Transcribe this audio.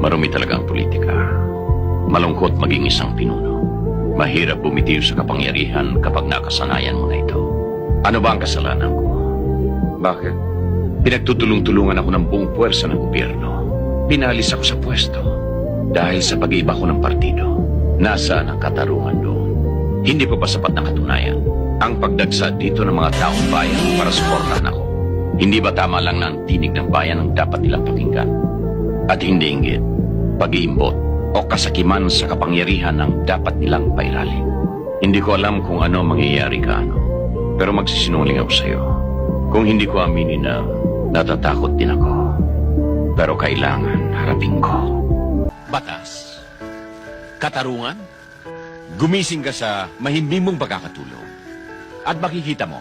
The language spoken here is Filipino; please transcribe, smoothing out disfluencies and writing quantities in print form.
Marumi talaga ang politika. Malungkot maging isang pinuno. Mahirap bumitiw sa kapangyarihan kapag nakasanayan mo na ito. Ano ba ang kasalanan ko? Bakit? Pinagtutulong-tulungan ako ng buong puwersa ng gobyerno. Pinalis ako sa pwesto dahil sa pag-iiba ko ng partido. Nasaan ang katarungan doon? Hindi pa ba sapat na katunayan ang pagdagsa dito ng mga taong bayan para suportahan ako? Hindi ba tama lang na ang tinig ng bayan ang dapat nilang pakinggan? At hindi inggit, pag-iimbot o kasakiman sa kapangyarihan ang dapat nilang pairali. Hindi ko alam kung ano mangyayari kaano, pero magsisinungaling ako sa iyo kung hindi ko aminin na natatakot din ako. Pero kailangan harapin ko. Batas, katarungan, gumising ka sa mahimbing mong pagkakatulog. At makikita mo,